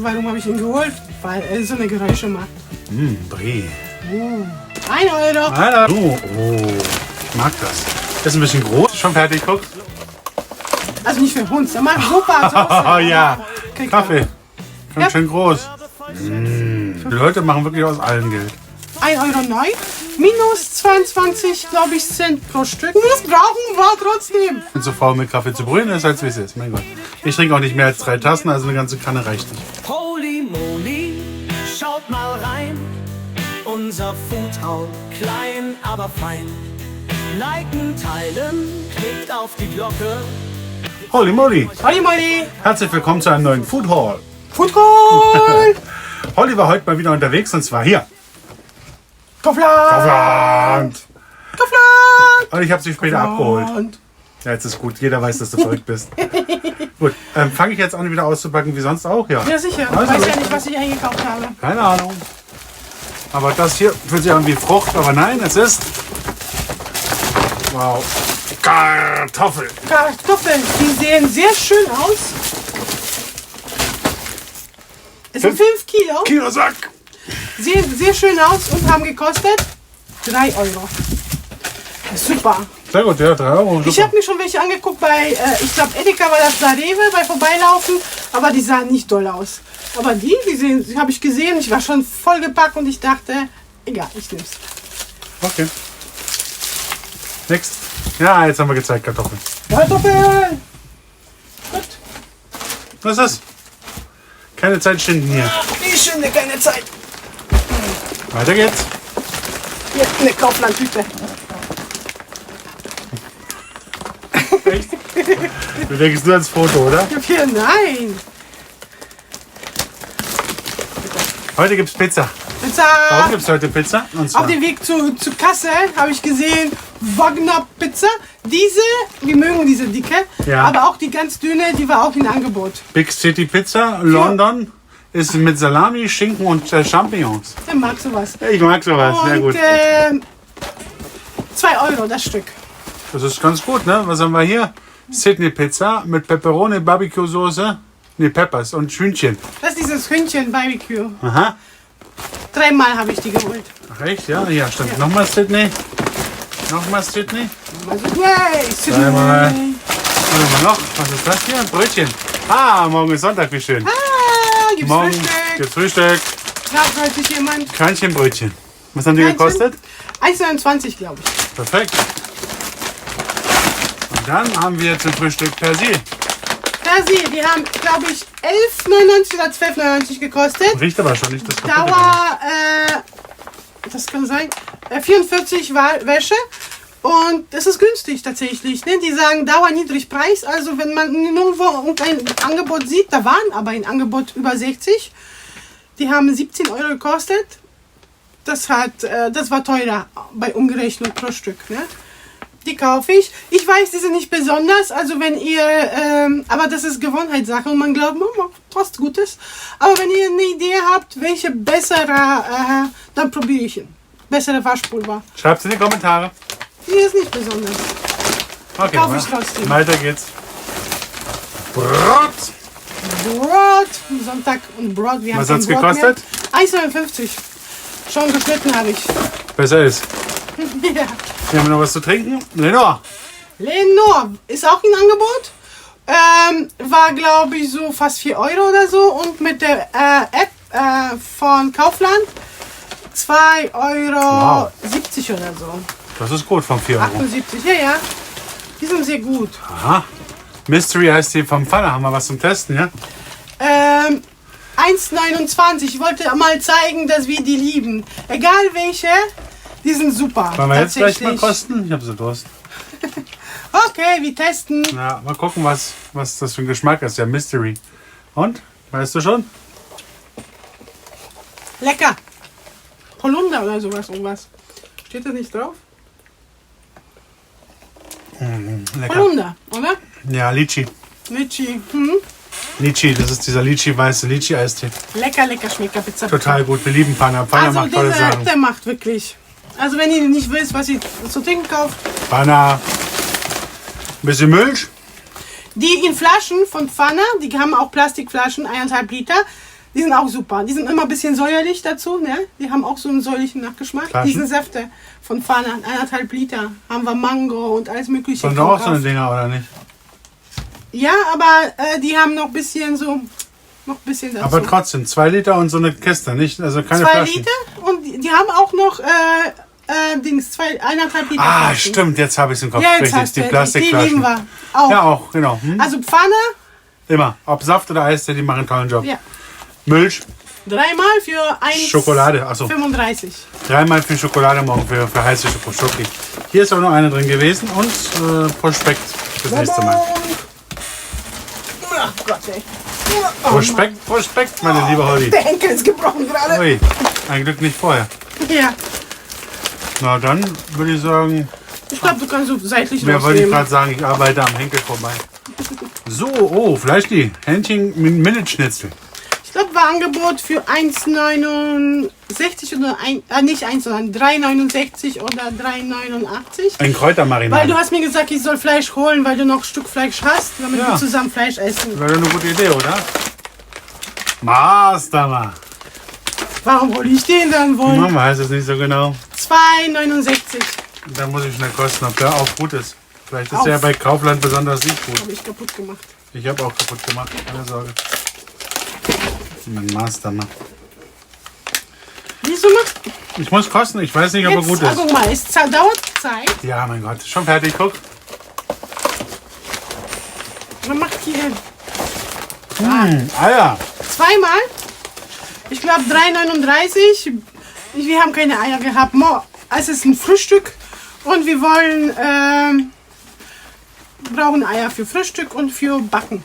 Warum habe ich ihn geholt? Weil er so eine Geräusche macht. Brie. 1 Euro. Alter. Oh, ich mag das. Ist ein bisschen groß. Schon fertig, guck. Also nicht für Hund, der macht super Soße. Oh ja, Krieg Kaffee. Ganz Ja. schön groß. Die Leute machen wirklich aus allem Geld. 1,09 Euro. Minus 22, glaube ich, Cent pro Stück. Das brauchen wir trotzdem. Ich bin zu faul, mit Kaffee zu brühen, ist halt wie es ist. Mein Gott. Ich trinke auch nicht mehr als 3 Tassen, also eine ganze Kanne reicht nicht. Holy moly, schaut mal rein. Unser Foodhaul, klein, aber fein. Liken, teilen, klickt auf die Glocke. Holy moly. Holly Molly. Herzlich willkommen zu einem neuen Food Haul. Food Call. Holly war heute mal wieder unterwegs und zwar hier. Kaufland. Kaufland. Kaufland. Und ich habe sie später abgeholt. Ja, jetzt ist gut. Jeder weiß, dass du verrückt bist. Gut, fange ich jetzt an, wieder auszupacken, wie sonst auch? Ja, Ja, sicher. Also, Ich weiß ja nicht, was ich eingekauft habe. keine Ahnung. Aber das hier fühlt sich an wie Frucht, aber nein, es ist... Wow. Kartoffel. Kartoffeln, die sehen sehr schön aus. Es sind 5 Kilo. Kilosack. Sehen sehr schön aus und haben gekostet 3 Euro. Super. Sehr gut, ja, 3 Euro. Ich habe mir schon welche angeguckt bei, ich glaube Edeka war das da Rewe bei Vorbeilaufen, aber die sahen nicht doll aus. Aber die habe ich gesehen, ich war schon vollgepackt und ich dachte, egal, ich nehm's. Okay. Next. Ja, jetzt haben wir gezeigt, Kartoffeln. Kartoffeln! Gut. Was ist das? Keine Zeit schinden hier. Ich schinde keine Zeit. Weiter geht's. Hier, eine Kauflandtüte. Echt? Du denkst nur ans Foto, oder? Hier, nein. Heute gibt's Pizza. Warum Pizza. gibt's heute Pizza? Und zwar Auf dem Weg zur Kasse habe ich gesehen, Wagner Pizza. Diese, wir mögen diese dicke, Ja. aber auch die ganz dünne, die war auch in Angebot. Big City Pizza, London, ist mit Salami, Schinken und Champignons. Der mag sowas. Ja, ich mag sowas, sehr Und gut. 2 Euro das Stück. Das ist ganz gut, ne? Was haben wir hier? Sydney Pizza mit Pepperoni, Barbecue-Soße, ne, Peppers und Hühnchen. Das ist dieses Hühnchen Barbecue. Aha. 3-mal habe ich die geholt. Ach echt, ja? Ja, stimmt. Nochmal Sydney. Nochmal Sydney. Also, yay, Sydney. Dreimal. Was haben wir noch? Was ist das hier? Ein Brötchen. Ah, morgen ist Sonntag, wie schön. Ah, gibt's Morgen Frühstück. gibt's Frühstück. Braucht heute jemand? Körnchenbrötchen. Was haben die Körnchen? gekostet? 1,29 glaube ich. Perfekt. Und dann haben wir zum Frühstück Persil. Persil, die haben, glaube ich, 11,99 oder 12,99 gekostet. Riecht aber schon nicht das kaputte. Dauer, das kann sein, 44 Wäsche. Und das ist günstig tatsächlich. Ne? Die sagen Dauer niedrig Preis. Also wenn man nirgendwo ein Angebot sieht, da waren aber ein Angebot über 60. Die haben 17 Euro gekostet. Das war teurer bei Umgerechnet pro Stück. Ne? Die kaufe ich. Ich weiß, die sind nicht besonders. Also wenn ihr, aber das ist Gewohnheitssache und man glaubt, was Gutes. Aber wenn ihr eine Idee habt, welche bessere, dann probiere ich ihn. Bessere Waschpulver. Schreibt es in die Kommentare. Die ist nicht besonders. Okay, Kauf ich trotzdem. weiter geht's. Brot. Brot. Sonntag und Brot. Wir Was haben hat's kein Brot gekostet? mehr. 1,59. Schon geschnitten habe ich. Besser ist. Ja. Hier haben wir noch was zu trinken. Lenore. Lenore ist auch im Angebot. War glaube ich so fast 4 Euro oder so. Und mit der App von Kaufland 2,70 Euro oder so. Das ist gut von 4 Euro. 78, ja. Die sind sehr gut. Aha. Mystery heißt die vom Pfanne. Haben wir was zum Testen, ja? 1,29. Ich wollte mal zeigen, dass wir die lieben. Egal welche, die sind super. Wollen wir jetzt gleich mal tatsächlich. kosten? Ich habe so Durst. Okay, wir testen. Ja, mal gucken, was das für ein Geschmack ist. Ja, Mystery. Und? Weißt du schon? Lecker. Holunder oder sowas. Irgendwas. Steht das nicht drauf? Lecker. Holunder, oder? Ja, Litchi. Litchi. Litchi, das ist dieser weiße Litchi-Eistee. Lecker Schmecker Pizza. Total gut. Wir lieben Panna. Panna Also macht tolle Sachen. der macht wirklich. Also wenn ihr nicht wisst, was ihr zu trinken kauft, Panna. Ein bisschen Milch. die in Flaschen von Pfanne, die haben auch Plastikflaschen, 1,5 Liter, Die sind auch super. Die sind immer ein bisschen säuerlich dazu, ne? Die haben auch so einen säuerlichen Nachgeschmack. Flaschen? Die sind Säfte von Fana, 1,5 Liter. Haben wir Mango und alles mögliche. Sind doch auch so eine drauf. Dinger, oder nicht? Ja, aber die haben noch ein bisschen dazu. Aber trotzdem, 2 Liter und so eine Kiste, nicht? Also keine 2 Flaschen. Liter und die haben auch noch 1,5 Liter Ah, Flaschen. stimmt, jetzt habe ich es im Kopf. Ja, jetzt Richtig, hast die du, die Plastikflaschen. lieben wir auch. Ja, auch, genau. Also Pfanne, Immer. Ob Saft oder Eis, die machen einen tollen Job. ja, Milch, 3-mal für 1,35. Schokolade, achso. 3-mal für Schokolade morgen für heiße Schoki. Hier ist auch noch eine drin gewesen und Prospekt fürs nächste Mal. Ach Gott, ey. Prospekt, meine liebe Holly. Der Henkel ist gebrochen gerade. Ui, ein Glück nicht vorher. Ja, Na dann würde ich sagen, ich glaube, du kannst so seitlich wer wollte ich rausnehmen. gerade sagen, ich arbeite am Henkel vorbei. So, oh, Fleischli, Hähnchen mit Milchschnitzel. Ich glaube, war Angebot für 1,69 oder nicht 1, sondern 3,69 oder 3,89. Ein Kräutermarinade. Weil du hast mir gesagt, ich soll Fleisch holen, weil du noch ein Stück Fleisch hast, damit Ja. wir zusammen Fleisch essen. Wäre eine gute Idee, oder? Master. Warum hole ich den dann wohl? Man weiß es nicht so genau. 2,69 Da muss ich schnell kosten, ob der auch gut ist. Vielleicht ist Auf. der ja bei Kaufland besonders nicht gut. habe ich kaputt gemacht. Ich habe auch kaputt gemacht, keine Sorge. Mein Master. Wieso machst du Ich muss kosten, ich weiß nicht, ob er gut ist. Guck mal, es dauert Zeit. Ja, mein Gott, schon fertig, guck. Man macht hier Eier. zweimal. Ich glaube 3,39. Wir haben keine Eier gehabt. Es ist ein Frühstück und wir wollen brauchen Eier für Frühstück und für Backen.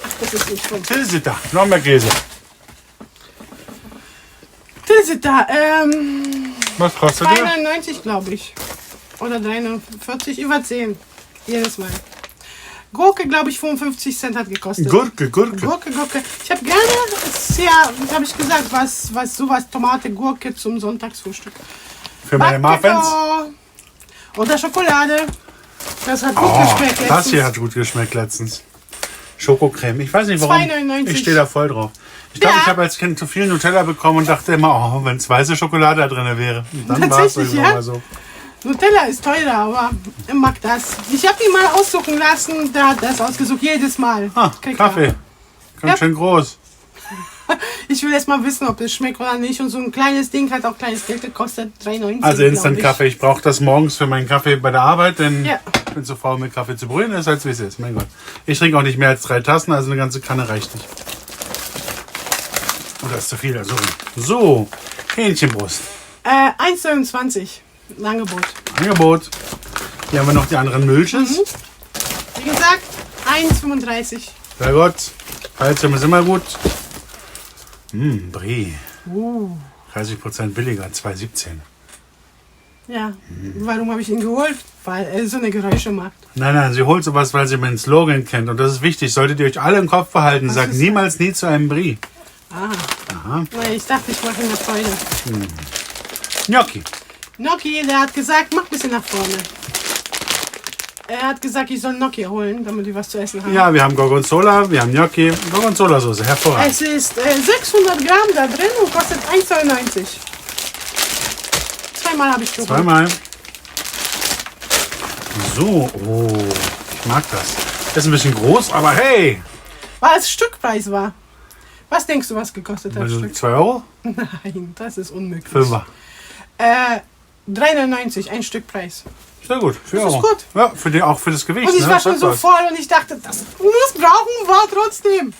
Ach, das ist nicht von Tilsiter, noch mehr Käse. Tilsiter. Was kostet der? 2,99 glaube ich. Oder 3,49, über 10. Jedes Mal. Gurke, glaube ich, 55 Cent hat gekostet. Gurke. Gurke. Ich habe gerne, sehr, habe ich gesagt, was sowas, Tomate, Gurke zum Sonntagsfrühstück. Für meine Muffins. Backpfeffer oder Schokolade. Das hat gut Oh, geschmeckt. das letztens. hier hat gut geschmeckt letztens. Schokocreme. Ich weiß nicht warum. 2,99. Ich stehe da voll drauf. Ich glaube, Ja. ich habe als Kind zu viel Nutella bekommen und dachte immer, oh, wenn es weiße Schokolade da drin wäre. Und dann war es Tatsächlich, irgendwann ja? mal so. Nutella ist teurer, aber ich mag das. Ich habe ihn mal aussuchen lassen, der hat das ausgesucht, jedes Mal. Ah, Kriegt er. Kaffee. Ganz Ja. schön groß. Ich will erst mal wissen, ob es schmeckt oder nicht. Und so ein kleines Ding hat auch kleines Geld gekostet, 3,90. Also glaub Instant ich. Kaffee. Ich brauche das morgens für meinen Kaffee bei der Arbeit, denn Ja. ich bin zu faul, mit Kaffee zu brühen. Ist halt wie es ist. Mein Gott. Ich trinke auch nicht mehr als 3 Tassen, also eine ganze Kanne reicht nicht. Oder ist zu viel. Also. So, Hähnchenbrust. 1,29. Ein Angebot. Angebot. Hier haben wir noch die anderen Milches. Wie gesagt, 1,35. Sehr gut. Kalzium ist immer gut. Brie. 30% billiger, 2,17. Ja. Warum habe ich ihn geholt? Weil er so eine Geräusche macht. Nein, sie holt sowas, weil sie meinen Slogan kennt. Und das ist wichtig. Solltet ihr euch alle im Kopf behalten. Sagt ist niemals nie zu einem Brie. Na, ich dachte, ich mache ihn nach Freude. Gnocchi. Gnocchi, der hat gesagt, mach ein bisschen nach vorne. Er hat gesagt, ich soll Gnocchi holen, damit wir was zu essen haben. Ja, wir haben Gorgonzola, wir haben Gnocchi. Gorgonzola-Soße, hervorragend. Es ist 600 Gramm da drin und kostet 1,92. Zweimal habe ich geholt. Zweimal. So, oh, ich mag das. Das ist ein bisschen groß, aber hey. Weil es Stückpreis war. Was denkst du, was gekostet hat? Also Stück? 2 Euro? Nein, das ist unmöglich. 5er. 3,99, ein Stückpreis. Sehr gut, 4 Das ist Euro. gut. Ja, auch für das Gewicht. Und ich ne? war schon Das so was. voll und ich dachte, das muss brauchen war trotzdem.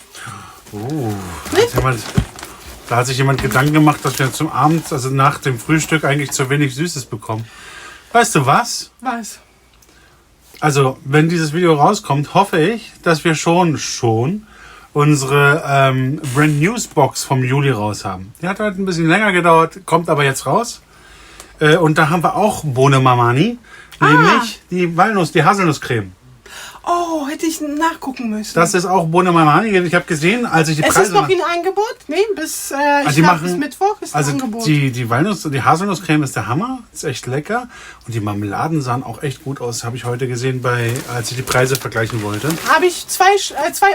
Da hat sich jemand Gedanken gemacht, dass wir zum Abend, also nach dem Frühstück, eigentlich zu wenig Süßes bekommen. Weißt du was? Was? Also, wenn dieses Video rauskommt, hoffe ich, dass wir schon unsere Brand News Box vom Juli raus haben. Die hat halt ein bisschen länger gedauert, kommt aber jetzt raus. Und da haben wir auch Bohne Mamani, nämlich die Walnuss, die Haselnusscreme. Oh, hätte ich nachgucken müssen. Das ist auch Bohne-Mamani. Ich habe gesehen, als ich die Es Preise... ist noch in Angebot. Nee, bis, die machen, bis Mittwoch ist also ein Angebot. die Haselnusscreme ist der Hammer. Ist echt lecker. Und die Marmeladen sahen auch echt gut aus. Habe ich heute gesehen, als ich die Preise vergleichen wollte. Habe ich 2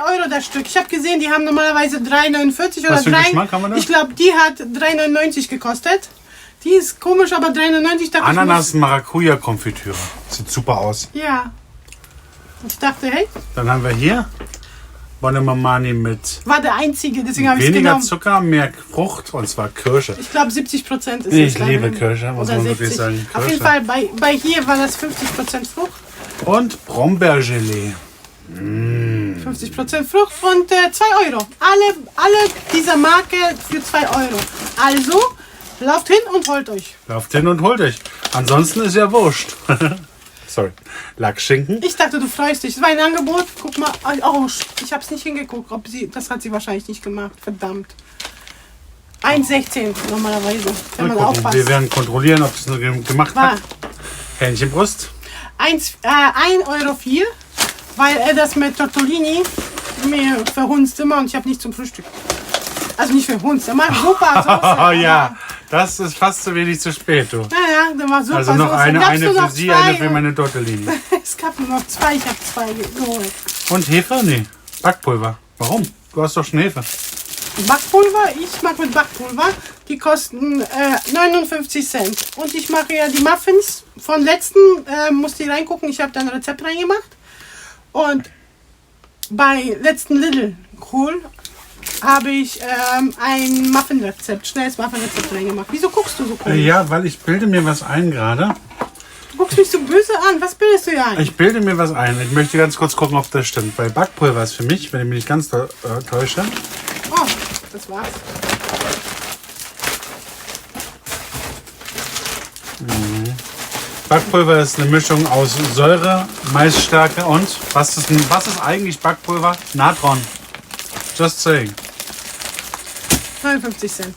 Euro das Stück. Ich habe gesehen, die haben normalerweise 3,49 oder Was für 3. einen Geschmack haben wir da? Ich glaube, die hat 3,99 gekostet. Die ist komisch, aber 3,99. Ananas-Maracuja-Konfitüre. Sieht super aus. Ja. Ich dachte, hey, Dann haben wir hier Bohne-Mamani mit war der einzige, deswegen habe ich es weniger genommen. Zucker, mehr Frucht und zwar Kirsche. Ich glaube 70% ist Ich es da liebe drin. Kirsche, muss Oder man wirklich 60. sagen. Auf jeden Kirsche. Fall, bei hier war das 50% Frucht. Und Brombeergelee. 50% Frucht und 2 Euro. Alle dieser Marke für 2 Euro. Also, lauft hin und holt euch. Lauft hin und holt euch. Ansonsten ist ja wurscht. Sorry. Lachsschinken. Ich dachte, du freust dich. Es war ein Angebot. Guck mal. Oh, ich habe es nicht hingeguckt. Das hat sie wahrscheinlich nicht gemacht. Verdammt. 1,16 normalerweise. Wenn man Mal gucken. aufpasst. Wir werden kontrollieren, ob es nur gemacht War hat. Hähnchenbrust. 1,04 Euro, weil er das mit Tortellini mir verhunzt immer und ich habe nicht zum Frühstück. Also nicht verhunzt, er macht super Soße. Oh ja, das ist fast zu wenig zu spät, du. Naja, der macht super Also noch Soße. eine Gab's für nur noch Sie, 2? eine für meine Tortellini. Es gab nur noch 2, ich habe 2 geholt. Und Hefe? Nee. Backpulver. Warum? Du hast doch schon Hefe. Backpulver, ich mache mit Backpulver. Die kosten 59 Cent. Und ich mache ja die Muffins von letzten, musste ich reingucken, ich habe da ein Rezept reingemacht. Und bei letzten Lidl Cool habe ich ein Muffin-Rezept, schnelles Muffin-Rezept reingemacht. Wieso guckst du so komisch? Ja, weil ich bilde mir was ein gerade. Du guckst mich so böse an. Was bildest du ja ein? Ich bilde mir was ein. Ich möchte ganz kurz gucken, ob das stimmt. Bei Backpulver ist für mich, wenn ich mich nicht ganz täusche, Oh, das war's. Backpulver ist eine Mischung aus Säure, Maisstärke und was ist eigentlich Backpulver? Natron. Just saying. 59 Cent.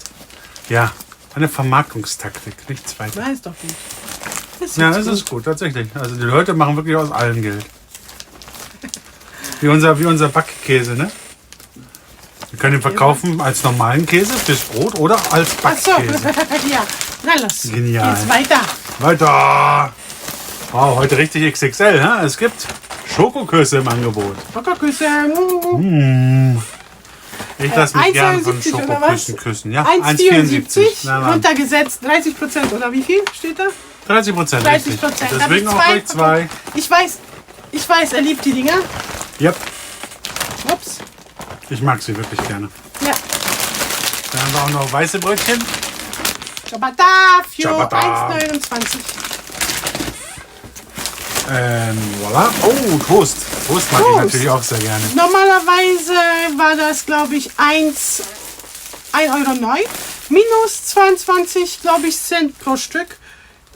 Ja, eine Vermarktungstaktik, nichts weiter. Weiß doch nicht. Ja, das ist gut, tatsächlich. Also die Leute machen wirklich aus allem Geld. Wie unser Backkäse, ne? Wir können ihn verkaufen als normalen Käse fürs Brot oder als Achso, Backkäse. ja. Na los. Genial. Geht's weiter. Weiter! Wow, heute richtig XXL, ne? Es gibt Schokoküsse im Angebot. Schokoküsse. Ich lasse mich gern von 1,79 oder Schokoküssen was? küssen. Ja, 1,74. Runtergesetzt 30%. Oder wie viel steht da? 30%. 30%. Richtig. Hab Deswegen ich auch gleich 2. Ich weiß, er liebt die Dinger. Yep, Ups. ich mag sie wirklich gerne. Ja. Dann haben wir auch noch weiße Brötchen. Ciabatta für Ciabatta. 1,29. Voilà. Oh, Toast. Toast mag ich Toast. natürlich auch sehr gerne. Normalerweise war das, glaube ich, 1,09 Euro. Minus 22, glaube ich, Cent pro Stück.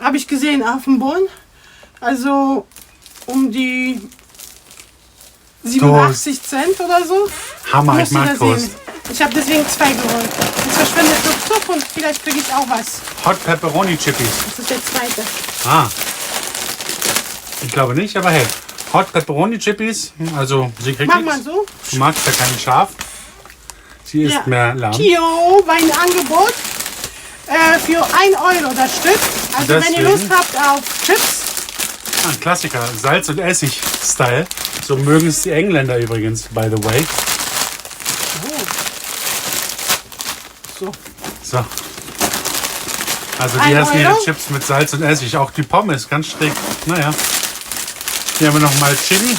Habe ich gesehen auf dem Boden. Also um die 87 Cent oder so. Hammer, ich Musst du mag da Toast. sehen. Ich habe deswegen 2 geholt. Jetzt verschwindet Tuck und vielleicht kriege ich auch was. Hot Pepperoni Chippies. Das ist der zweite. Ah. Ich glaube nicht, aber hey. Hot Pepperoni Chippies. Also, sie kriegt Mach mal nichts. so. Du magst ja kein Schaf. Sie isst mehr Lamm. Tio war ein Angebot für 1 Euro das Stück. Also wenn ihr Deswegen. Lust habt auf Chips. Ein Klassiker. Salz- und Essig-Style. So mögen es die Engländer übrigens, by the way. So. So. Also die 1 essen ihre Euro? Chips mit Salz und Essig. Auch die Pommes, ganz schräg. Naja. Hier haben wir noch mal Chili.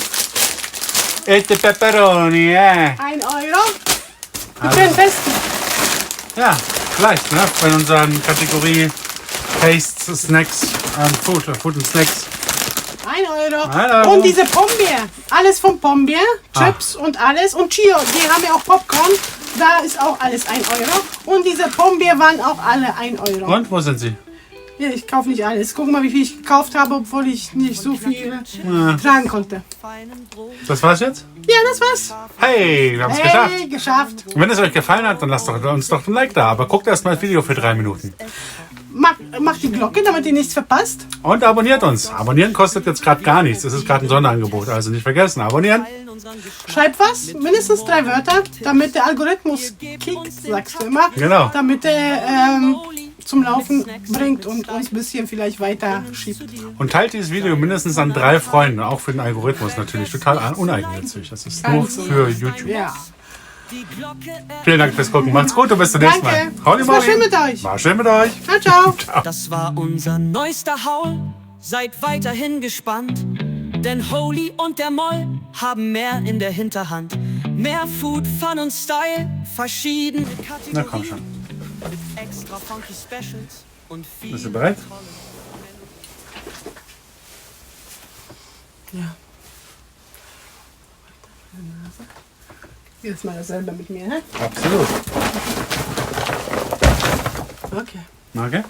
Echte Pepperoni, 1 Euro. Wir können testen. Ja, vielleicht, ne? Bei unseren Kategorie Taste, Snacks, Food und Snacks. 1 Euro. 1 Euro. Und diese Pombeer. Alles vom Pombeer. Chips und alles. Und Chio, die haben ja auch Popcorn. Da ist auch alles 1 Euro. Und diese Pombeer waren auch alle 1 Euro. Und wo sind sie? Ja, ich kaufe nicht alles. Guck mal, wie viel ich gekauft habe, obwohl ich nicht so viel tragen konnte. Das war's jetzt? Ja, das war's. Hey, wir haben es geschafft. Hey, geschafft. Und wenn es euch gefallen hat, dann lasst uns doch ein Like da. Aber guckt erst mal das Video für 3 Minuten. macht die Glocke, damit ihr nichts verpasst. Und abonniert uns. Abonnieren kostet jetzt gerade gar nichts. Das ist gerade ein Sonderangebot. Also nicht vergessen, abonnieren. Schreibt was, mindestens 3 Wörter, damit der Algorithmus kickt, sagst du immer. Genau. Damit er zum Laufen bringt und uns ein bisschen vielleicht weiter schiebt. Und teilt dieses Video mindestens an 3 Freunden. Auch für den Algorithmus natürlich. Total uneigennützig. Das ist nur für YouTube. Ja. Vielen Dank fürs Gucken. Macht's gut und bis zum nächsten Mal. Danke. Howdy, Es war Mowgli. schön mit euch. War schön mit euch. Ciao, ciao. Das war unser neuester Haul. Seid weiterhin gespannt. Denn Holy und der Moll haben mehr in der Hinterhand. Mehr Food, Fun und Style. Verschiedene Kategorien. Na komm schon. Mit extra funky Specials und viel. Bist du bereit? Ja. Jedes Mal dasselbe mit mir, ne? Absolut. Okay. Okay.